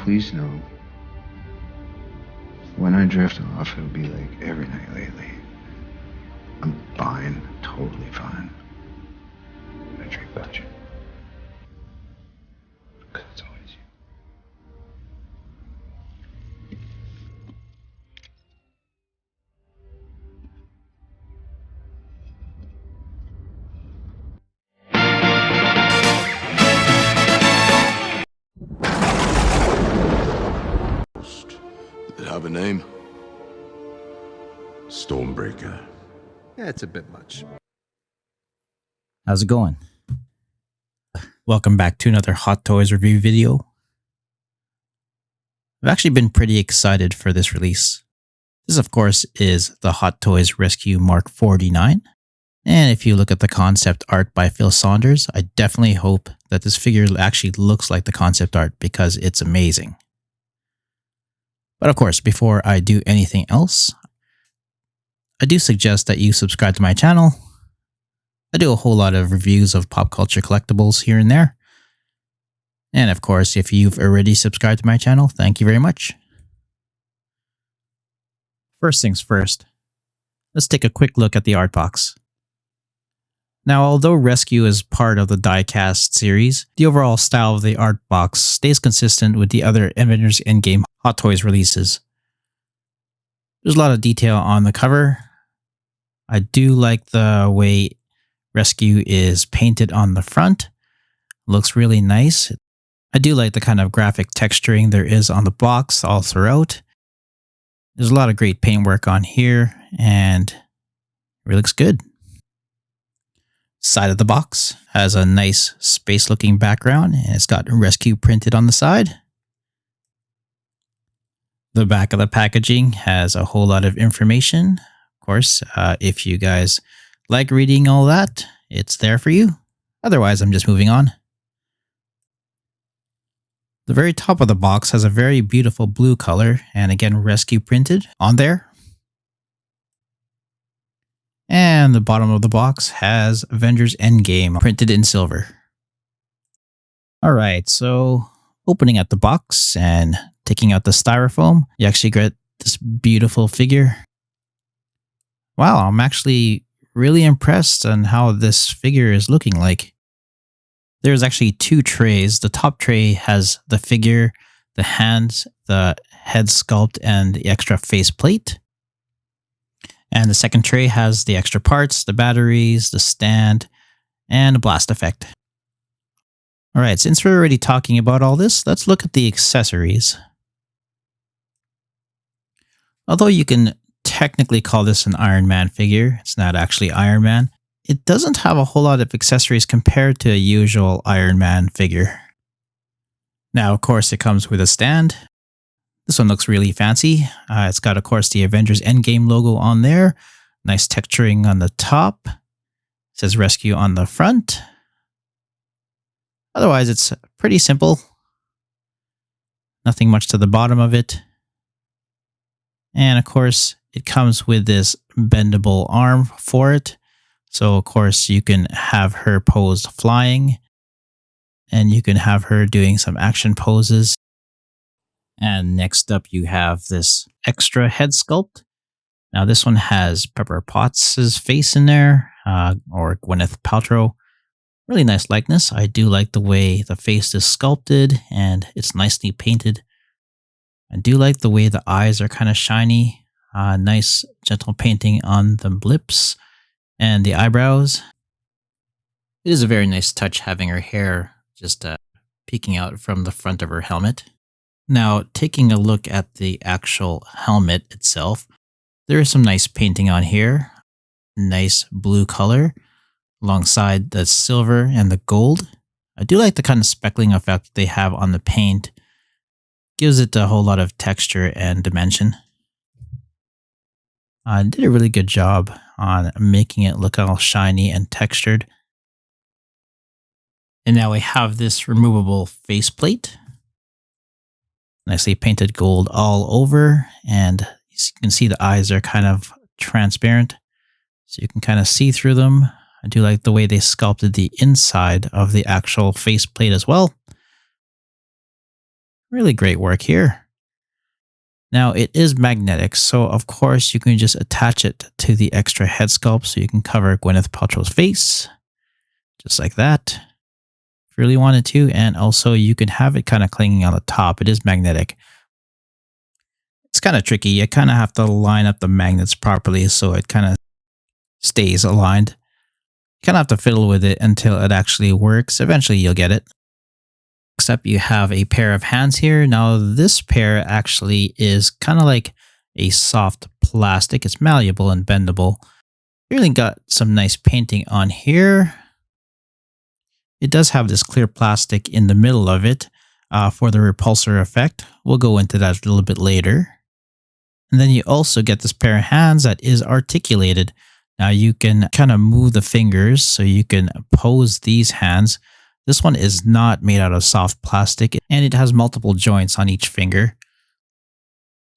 Please know, when I drift off, it'll be like every night lately. I'm fine, totally fine. I dream about you. Because it's always you. Did it have a name? Stormbreaker. Yeah, it's a bit much. How's it going? Welcome back to another Hot Toys review video. I've actually been pretty excited for this release. This, of course, is the Hot Toys Rescue Mark 49. And if you look at the concept art by Phil Saunders, I definitely hope that this figure actually looks like the concept art because it's amazing. But of course, before I do anything else, I do suggest that you subscribe to my channel. I do a whole lot of reviews of pop culture collectibles here and there. And of course, if you've already subscribed to my channel, thank you very much. First things first, let's take a quick look at the art box. Now, although Rescue is part of the Diecast series, the overall style of the art box stays consistent with the other Avengers Endgame Hot Toys releases. There's a lot of detail on the cover. I do like the way Rescue is painted on the front. Looks really nice. I do like the kind of graphic texturing there is on the box all throughout. There's a lot of great paintwork on here and it really looks good. Side of the box has a nice space looking background and it's got Rescue printed on the side. The back of the packaging has a whole lot of information. Of course, if you guys like reading all that, it's there for you. Otherwise, I'm just moving on. The very top of the box has a very beautiful blue color and again, Rescue printed on there. And the bottom of the box has Avengers Endgame printed in silver. All right, so opening up the box and taking out the styrofoam, you actually get this beautiful figure. Wow, I'm actually really impressed on how this figure is looking like. There's actually two trays. The top tray has the figure, the hands, the head sculpt, and the extra faceplate. And the second tray has the extra parts, the batteries, the stand, and a blast effect. All right, since we're already talking about all this, let's look at the accessories. Although you can technically call this an Iron Man figure, it's not actually Iron Man. It doesn't have a whole lot of accessories compared to a usual Iron Man figure. Now, of course, it comes with a stand. This one looks really fancy. It's got, of course, the Avengers Endgame logo on there. Nice texturing on the top. It says Rescue on the front. Otherwise, it's pretty simple. Nothing much to the bottom of it. And of course, it comes with this bendable arm for it. So of course, you can have her posed flying. And you can have her doing some action poses. And next up, you have this extra head sculpt. Now this one has Pepper Potts' face in there, or Gwyneth Paltrow. Really nice likeness. I do like the way the face is sculpted and it's nicely painted. I do like the way the eyes are kind of shiny. Nice gentle painting on the lips and the eyebrows. It is a very nice touch having her hair just peeking out from the front of her helmet. Now, taking a look at the actual helmet itself, there is some nice painting on here. Nice blue color alongside the silver and the gold. I do like the kind of speckling effect they have on the paint. Gives it a whole lot of texture and dimension. Did a really good job on making it look all shiny and textured. And now we have this removable faceplate. Nicely painted gold all over, and you can see the eyes are kind of transparent, so you can kind of see through them. I do like the way they sculpted the inside of the actual faceplate as well. Really great work here. Now it is magnetic, so of course you can just attach it to the extra head sculpt so you can cover Gwyneth Paltrow's face, just like that, if you really wanted to. And also you can have it kind of clinging on the top. It is magnetic. It's kind of tricky. You kind of have to line up the magnets properly so it kind of stays aligned. You kind of have to fiddle with it until it actually works. Eventually you'll get it. Next up, you have a pair of hands here. Now, this pair actually is kind of like a soft plastic. It's malleable and bendable. Really got some nice painting on here. It does have this clear plastic in the middle of it for the repulsor effect. We'll go into that a little bit later. And then you also get this pair of hands that is articulated. Now you can kind of move the fingers so you can pose these hands. This one is not made out of soft plastic and it has multiple joints on each finger.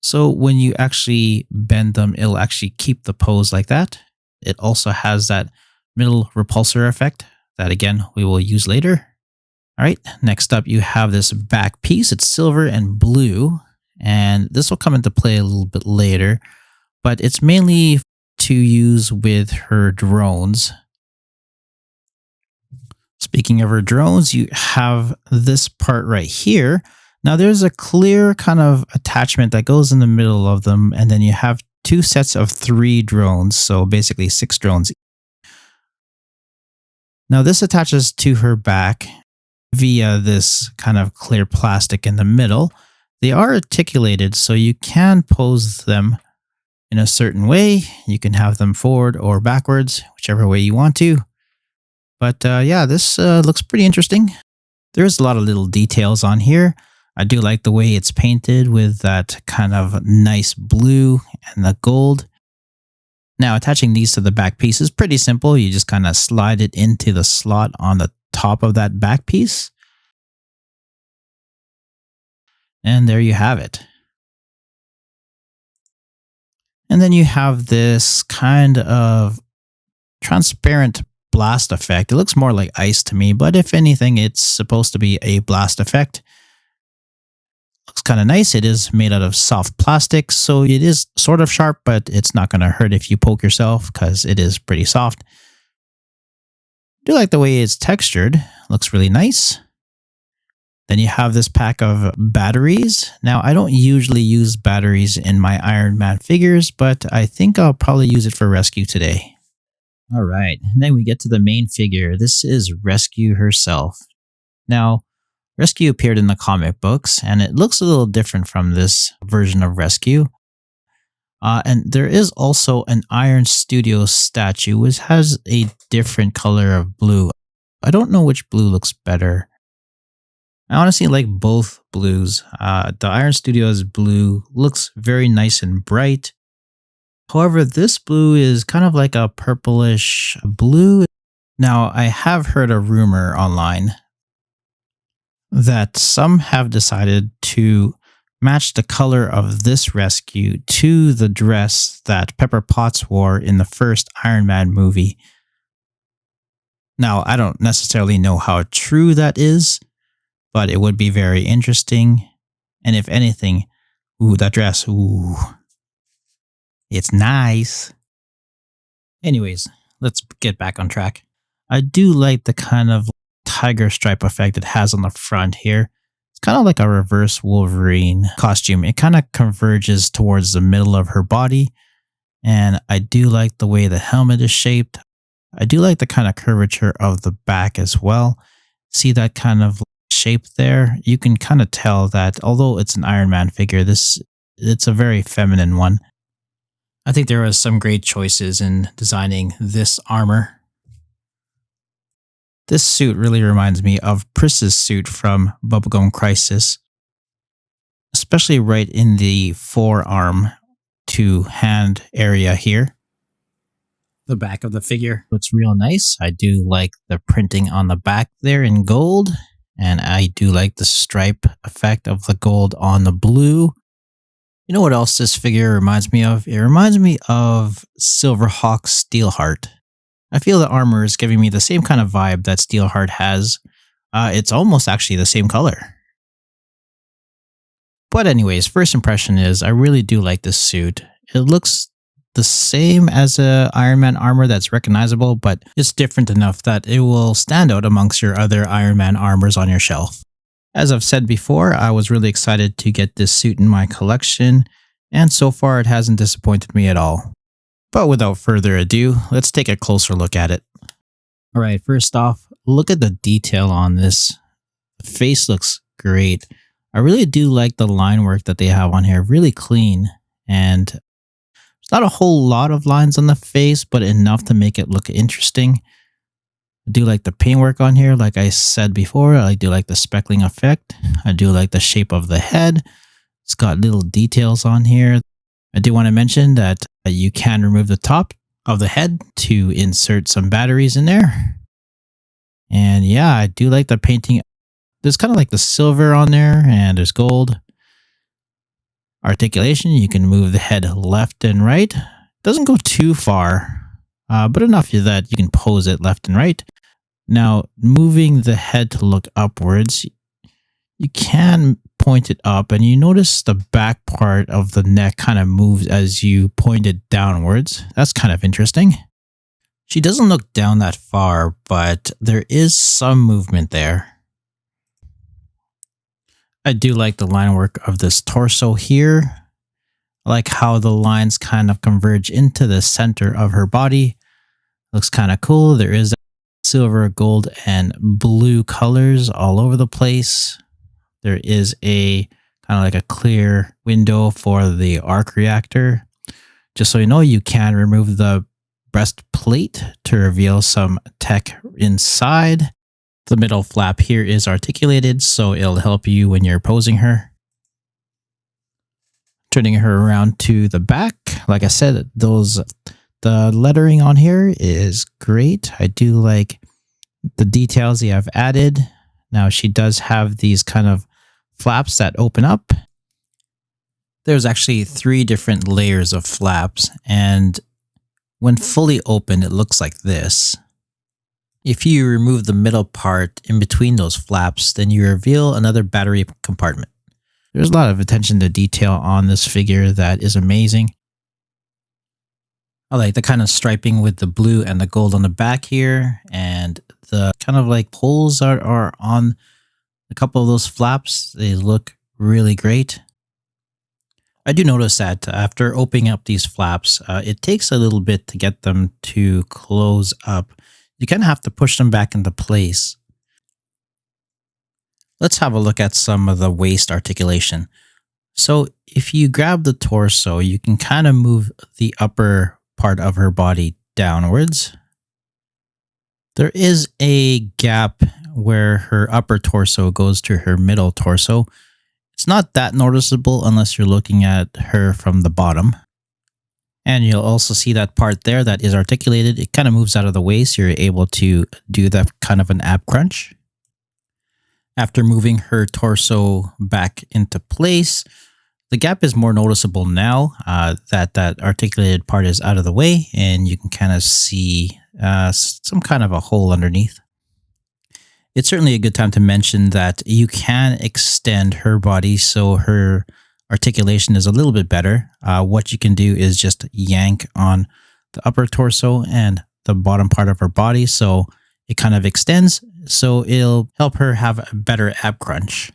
So when you actually bend them, it'll actually keep the pose like that. It also has that middle repulsor effect that again, we will use later. All right, next up you have this back piece. It's silver and blue, and this will come into play a little bit later, but it's mainly to use with her drones. Speaking of her drones, you have this part right here. Now there's a clear kind of attachment that goes in the middle of them, and then you have two sets of 3 drones, so basically 6 drones. Now this attaches to her back via this kind of clear plastic in the middle. They are articulated, so you can pose them in a certain way. You can have them forward or backwards, whichever way you want to. But yeah, this looks pretty interesting. There's a lot of little details on here. I do like the way it's painted with that kind of nice blue and the gold. Now attaching these to the back piece is pretty simple. You just kind of slide it into the slot on the top of that back piece. And there you have it. And then you have this kind of transparent blast effect. It looks more like ice to me, but if anything, it's supposed to be a blast effect. Looks kind of nice. It is made out of soft plastic, so it is sort of sharp, but it's not going to hurt if you poke yourself because it is pretty soft. I do like the way it's textured. Looks really nice. Then you have this pack of batteries. Now, I don't usually use batteries in my Iron Man figures, but I think I'll probably use it for Rescue today. All right, and then we get to the main figure. This is Rescue herself. Now, Rescue appeared in the comic books, and it looks a little different from this version of Rescue. And there is also an Iron Studios statue, which has a different color of blue. I don't know which blue looks better. I honestly like both blues. The Iron Studios blue looks very nice and bright. However, this blue is kind of like a purplish blue. Now, I have heard a rumor online that some have decided to match the color of this Rescue to the dress that Pepper Potts wore in the first Iron Man movie. Now, I don't necessarily know how true that is, but it would be very interesting. And if anything, ooh, that dress, ooh, it's nice. Anyways, let's get back on track. I do like the kind of tiger stripe effect it has on the front here. It's kind of like a reverse Wolverine costume. It kind of converges towards the middle of her body. And I do like the way the helmet is shaped. I do like the kind of curvature of the back as well. See that kind of shape there? You can kind of tell that although it's an Iron Man figure, it's a very feminine one. I think there was some great choices in designing this armor. This suit really reminds me of Pris's suit from Bubblegum Crisis, especially right in the forearm to hand area here. The back of the figure looks real nice. I do like the printing on the back there in gold, and I do like the stripe effect of the gold on the blue. You know what else this figure reminds me of? It reminds me of Silverhawk's Steelheart. I feel the armor is giving me the same kind of vibe that Steelheart has. It's almost actually the same color. But anyways, first impression is I really do like this suit. It looks the same as a Iron Man armor that's recognizable, but it's different enough that it will stand out amongst your other Iron Man armors on your shelf. As I've said before, I was really excited to get this suit in my collection, and so far it hasn't disappointed me at all. But without further ado, let's take a closer look at it. Alright, first off, look at the detail on this. The face looks great. I really do like the line work that they have on here, really clean, and there's not a whole lot of lines on the face, but enough to make it look interesting. I do like the paintwork on here, like I said before. I do like the speckling effect. I do like the shape of the head. It's got little details on here. I do want to mention that you can remove the top of the head to insert some batteries in there. And yeah, I do like the painting. There's kind of like the silver on there, and there's gold. Articulation, you can move the head left and right. Doesn't go too far, but enough that you can pose it left and right. Now, moving the head to look upwards, you can point it up, and you notice the back part of the neck kind of moves as you point it downwards. That's kind of interesting. She doesn't look down that far, but there is some movement there. I do like the line work of this torso here. I like how the lines kind of converge into the center of her body. Looks kind of cool. There is silver, gold, and blue colors all over the place. There is a kind of like a clear window for the arc reactor. Just so you know, you can remove the breastplate to reveal some tech inside. The middle flap here is articulated, so it'll help you when you're posing her. Turning her around to the back, like I said, the lettering on here is great. I do like the details they have added. Now she does have these kind of flaps that open up. There's actually 3 different layers of flaps, and when fully open, it looks like this. If you remove the middle part in between those flaps, then you reveal another battery compartment. There's a lot of attention to detail on this figure that is amazing. I like the kind of striping with the blue and the gold on the back here, and the kind of like holes are on a couple of those flaps. They look really great. I do notice that after opening up these flaps, it takes a little bit to get them to close up. You kind of have to push them back into place. Let's have a look at some of the waist articulation. So if you grab the torso, you can kind of move the upper part of her body downwards. There is a gap where her upper torso goes to her middle torso. It's not that noticeable unless you're looking at her from the bottom. And you'll also see that part there that is articulated. It kind of moves out of the way, so you're able to do that kind of an ab crunch. After moving her torso back into place, the gap is more noticeable now that articulated part is out of the way, and you can kind of see some kind of a hole underneath. It's certainly a good time to mention that you can extend her body so her articulation is a little bit better. What you can do is just yank on the upper torso and the bottom part of her body, so it kind of extends, so it'll help her have a better ab crunch.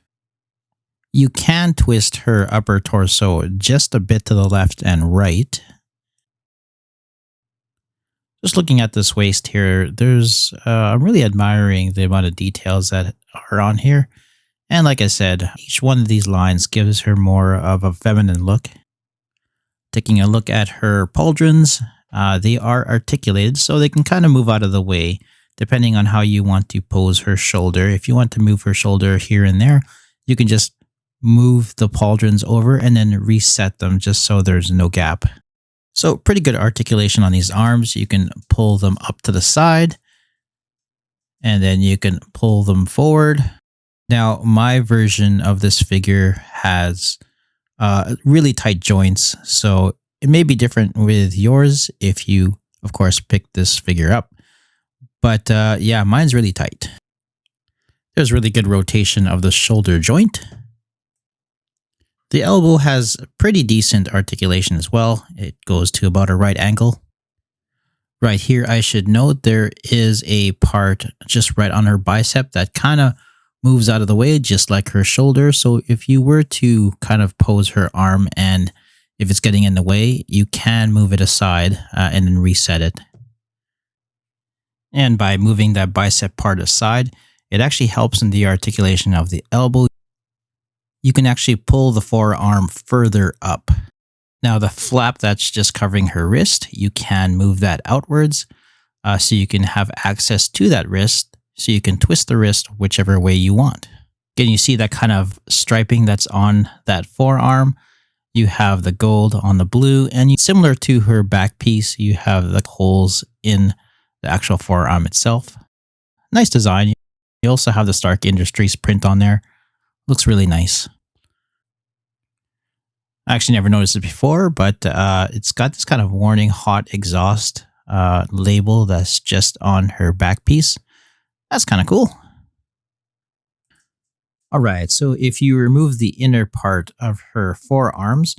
You can twist her upper torso just a bit to the left and right. Just looking at this waist here, I'm really admiring the amount of details that are on here. And like I said, each one of these lines gives her more of a feminine look. Taking a look at her pauldrons, they are articulated, so they can kind of move out of the way depending on how you want to pose her shoulder. If you want to move her shoulder here and there, you can just move the pauldrons over and then reset them just so there's no gap. So pretty good articulation on these arms. You can pull them up to the side and then you can pull them forward. Now, my version of this figure has really tight joints, so it may be different with yours if you, of course, pick this figure up. But yeah, mine's really tight. There's really good rotation of the shoulder joint. The elbow has pretty decent articulation as well. It goes to about a right angle. Right here, I should note there is a part just right on her bicep that kind of moves out of the way, just like her shoulder. So if you were to kind of pose her arm and if it's getting in the way, you can move it aside and then reset it. And by moving that bicep part aside, it actually helps in the articulation of the elbow. You can actually pull the forearm further up. Now the flap that's just covering her wrist, you can move that outwards so you can have access to that wrist, so you can twist the wrist whichever way you want. Again, you see that kind of striping that's on that forearm. You have the gold on the blue, and similar to her back piece, you have the holes in the actual forearm itself. Nice design. You also have the Stark Industries print on there. Looks really nice. I actually never noticed it before, but it's got this kind of warning hot exhaust label that's just on her back piece. That's kind of cool. All right, so if you remove the inner part of her forearms,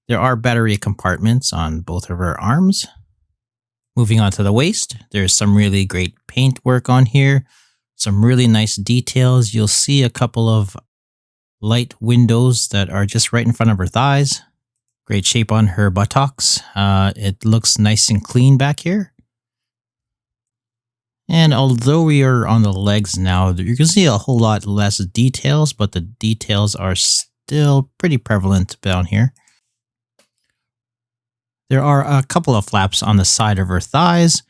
there are battery compartments on both of her arms. Moving on to the waist, there's some really great paint work on here. Some really nice details. You'll see a couple of light windows that are just right in front of her thighs. Great shape on her buttocks. It looks nice and clean back here. And although we are on the legs now, you can see a whole lot less details, but the details are still pretty prevalent down here. There are a couple of flaps on the side of her thighs.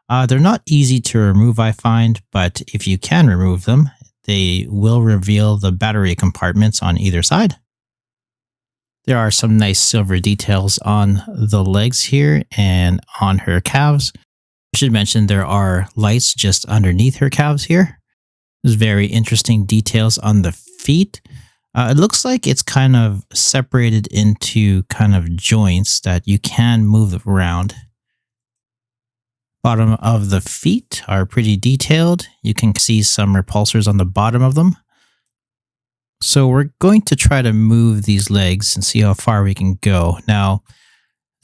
They're not easy to remove, I find, but if you can remove them, they will reveal the battery compartments on either side. There are some nice silver details on the legs here and on her calves. I should mention there are lights just underneath her calves here. There's very interesting details on the feet. It looks like it's kind of separated into kind of joints that you can move around. Bottom of the feet are pretty detailed. You can see some repulsors on the bottom of them. So we're going to try to move these legs and see how far we can go. Now,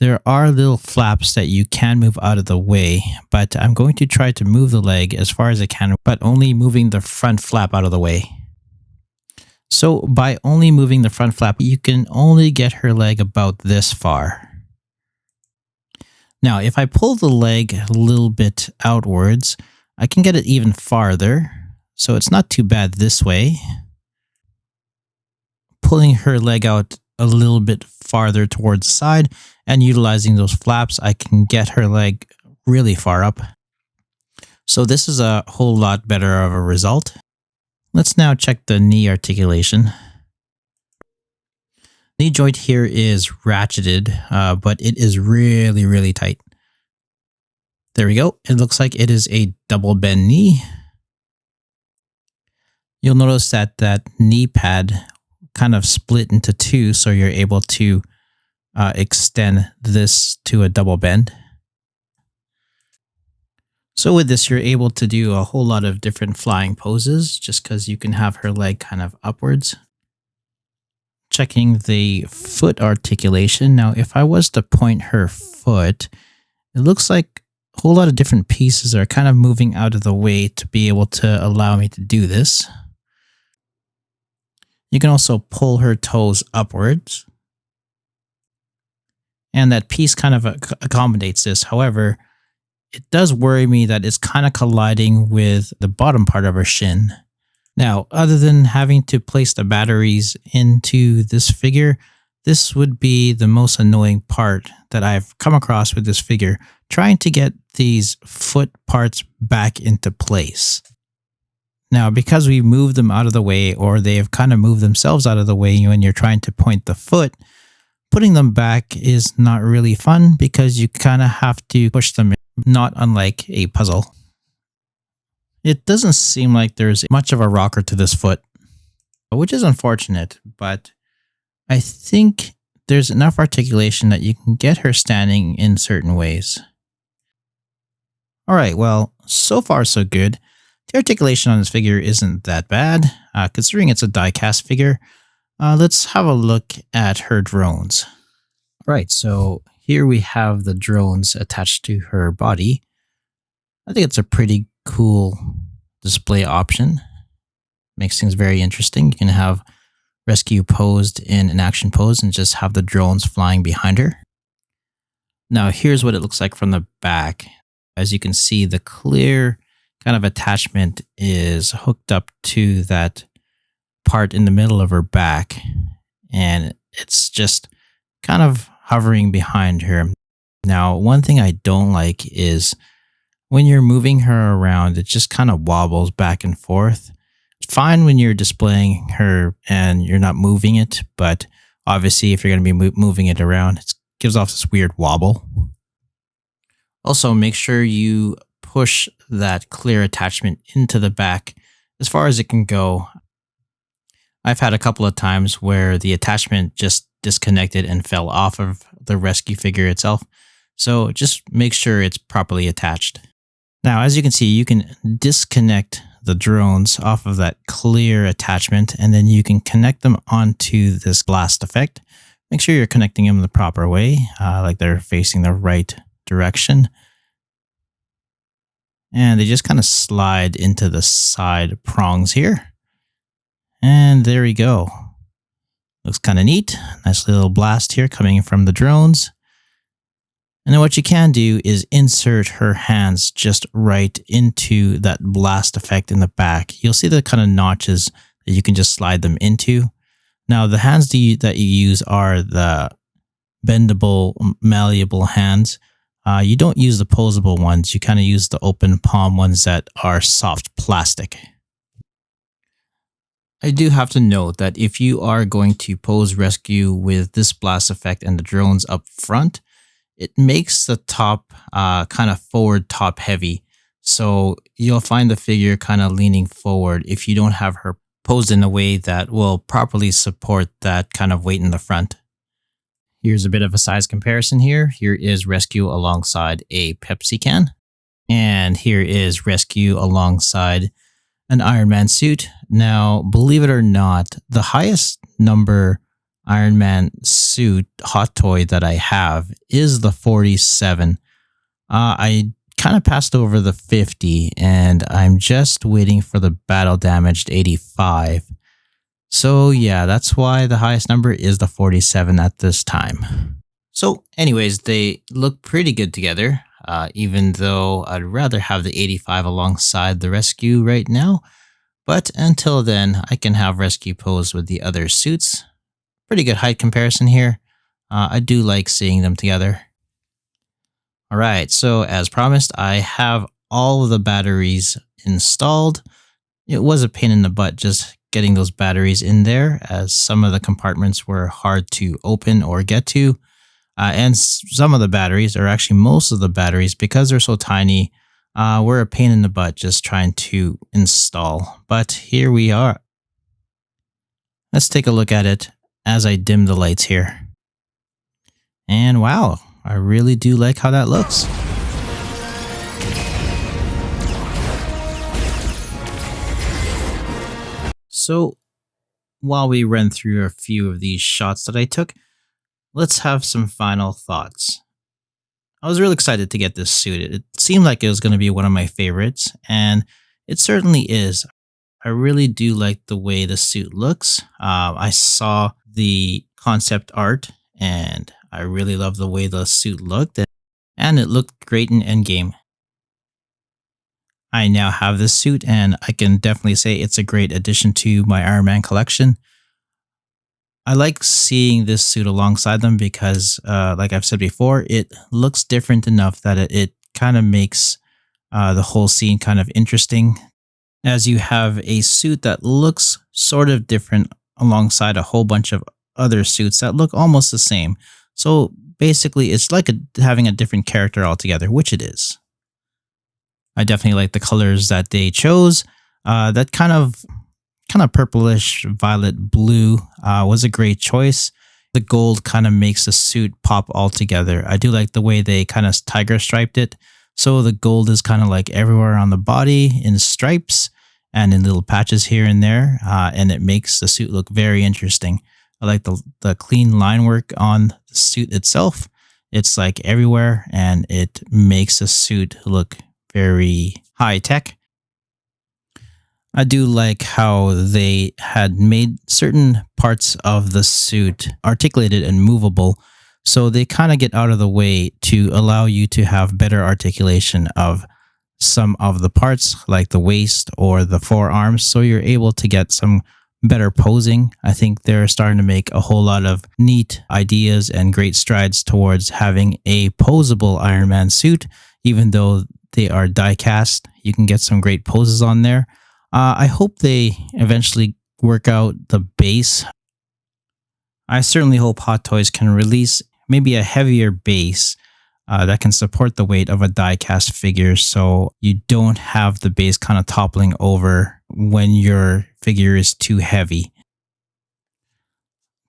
there are little flaps that you can move out of the way, but I'm going to try to move the leg as far as I can, but only moving the front flap out of the way. So by only moving the front flap, you can only get her leg about this far. Now, if I pull the leg a little bit outwards, I can get it even farther. So it's not too bad this way. Pulling her leg out a little bit farther towards the side and utilizing those flaps, I can get her leg really far up. So this is a whole lot better of a result. Let's now check the knee articulation. Knee joint here is ratcheted, but it is really, really tight. There we go. It looks like it is a double bend knee. You'll notice that that knee pad kind of split into two, so you're able to extend this to a double bend. So with this, you're able to do a whole lot of different flying poses just because you can have her leg kind of upwards. Checking the foot articulation. Now, if I was to point her foot, it looks like a whole lot of different pieces are kind of moving out of the way to be able to allow me to do this. You can also pull her toes upwards. And that piece kind of accommodates this. However, it does worry me that it's kind of colliding with the bottom part of her shin. Now, other than having to place the batteries into this figure, this would be the most annoying part that I've come across with this figure, trying to get these foot parts back into place. Now, because we moved them out of the way, or they have kind of moved themselves out of the way when you're trying to point the foot, putting them back is not really fun because you kind of have to push them in, not unlike a puzzle. It doesn't seem like there's much of a rocker to this foot, which is unfortunate, but I think there's enough articulation that you can get her standing in certain ways. All right, well, so far so good. The articulation on this figure isn't that bad, considering it's a die-cast figure. Let's have a look at her drones. All right, so here we have the drones attached to her body. I think it's a pretty cool display option. Makes things very interesting. You can have rescue posed in an action pose and just have the drones flying behind her. Now, here's what it looks like from the back. As you can see, the clear kind of attachment is hooked up to that part in the middle of her back, and it's just kind of hovering behind her. Now, one thing I don't like is when you're moving her around, it just kind of wobbles back and forth. It's fine when you're displaying her and you're not moving it, but obviously if you're going to be moving it around, it gives off this weird wobble. Also, make sure you push that clear attachment into the back as far as it can go. I've had a couple of times where the attachment just disconnected and fell off of the rescue figure itself. So just make sure it's properly attached. Now, as you can see, you can disconnect the drones off of that clear attachment, and then you can connect them onto this blast effect. Make sure you're connecting them the proper way, like they're facing the right direction. And they just kind of slide into the side prongs here. And there we go. Looks kind of neat. Nice little blast here coming from the drones. And then what you can do is insert her hands just right into that blast effect in the back. You'll see the kind of notches that you can just slide them into. Now, the hands that you use are the bendable, malleable hands. You don't use the posable ones. You kind of use the open palm ones that are soft plastic. I do have to note that if you are going to pose rescue with this blast effect and the drones up front, it makes the top kind of forward top heavy. So you'll find the figure kind of leaning forward if you don't have her posed in a way that will properly support that kind of weight in the front. Here's a bit of a size comparison here. Here is rescue alongside a Pepsi can. And here is rescue alongside an Iron Man suit. Now, believe it or not, the highest number Iron Man suit hot toy that I have is the 47. I kind of passed over the 50 and I'm just waiting for the battle damaged 85. So yeah, that's why the highest number is the 47 at this time. So anyways, they look pretty good together, even though I'd rather have the 85 alongside the rescue right now. But until then, I can have rescue pose with the other suits. Pretty good height comparison here. I do like seeing them together. All right, so as promised, I have all of the batteries installed. It was a pain in the butt just getting those batteries in there, as some of the compartments were hard to open or get to. And some of the batteries, or actually most of the batteries, because they're so tiny, were a pain in the butt just trying to install. But here we are. Let's take a look at it as I dim the lights here. And wow, I really do like how that looks. So while we run through a few of these shots that I took, let's have some final thoughts. I was really excited to get this suit. It seemed like it was going to be one of my favorites, and it certainly is. I really do like the way the suit looks. I saw the concept art, and I really love the way the suit looked, and it looked great in Endgame. I now have this suit, and I can definitely say it's a great addition to my Iron Man collection. I like seeing this suit alongside them because, like I've said before, it looks different enough that it kind of makes the whole scene kind of interesting, as you have a suit that looks sort of different alongside a whole bunch of other suits that look almost the same. So basically, it's like having a different character altogether, which it is. I definitely like the colors that they chose. That kind of purplish violet blue was a great choice. The gold kind of makes the suit pop altogether. I do like the way they kind of tiger striped it. So the gold is kind of like everywhere on the body in stripes. and in little patches here and there, and it makes the suit look very interesting. I like the clean line work on the suit itself. It's like everywhere, and it makes the suit look very high tech. I do like how they had made certain parts of the suit articulated and movable, so they kind of get out of the way to allow you to have better articulation of some of the parts, like the waist or the forearms, so you're able to get some better posing. I think they're starting to make a whole lot of neat ideas and great strides towards having a posable Iron Man suit, even though they are die cast. You can get some great poses on there. I hope they eventually work out the base. I certainly hope Hot Toys can release maybe a heavier base that can support the weight of a die-cast figure, so you don't have the base kind of toppling over when your figure is too heavy.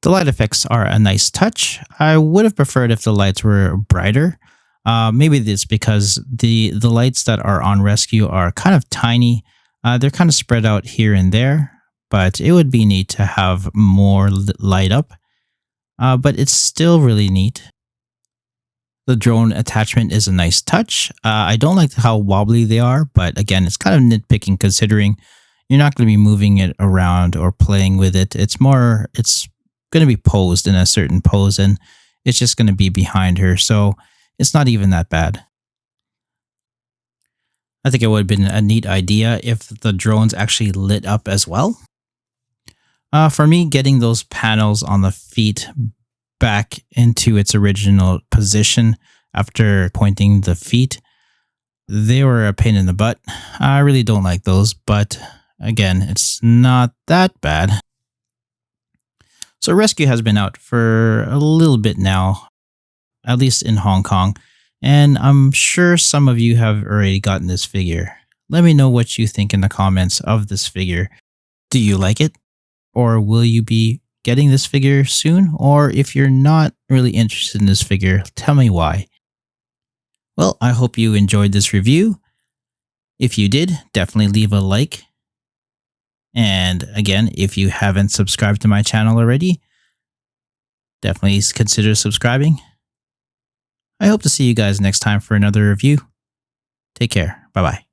The light effects are a nice touch. I would have preferred if the lights were brighter. Maybe it's because the lights that are on Rescue are kind of tiny. They're kind of spread out here and there, but it would be neat to have more light up. But it's still really neat. The drone attachment is a nice touch. I don't like how wobbly they are, but again, it's kind of nitpicking considering you're not going to be moving it around or playing with it. It's going to be posed in a certain pose, and it's just going to be behind her, so it's not even that bad. I think it would have been a neat idea if the drones actually lit up as well. For me, getting those panels on the feet back into its original position after pointing the feet, they were a pain in the butt. I really don't like those, but again, it's not that bad. So Rescue has been out for a little bit now, at least in Hong Kong, and I'm sure some of you have already gotten this figure. Let me know what you think in the comments of this figure. Do you like it? Or will you be getting this figure soon? Or if you're not really interested in this figure, tell me why. Well, I hope you enjoyed this review. If you did, definitely leave a like. And again, if you haven't subscribed to my channel already, definitely consider subscribing. I hope to see you guys next time for another review. Take care. Bye-bye.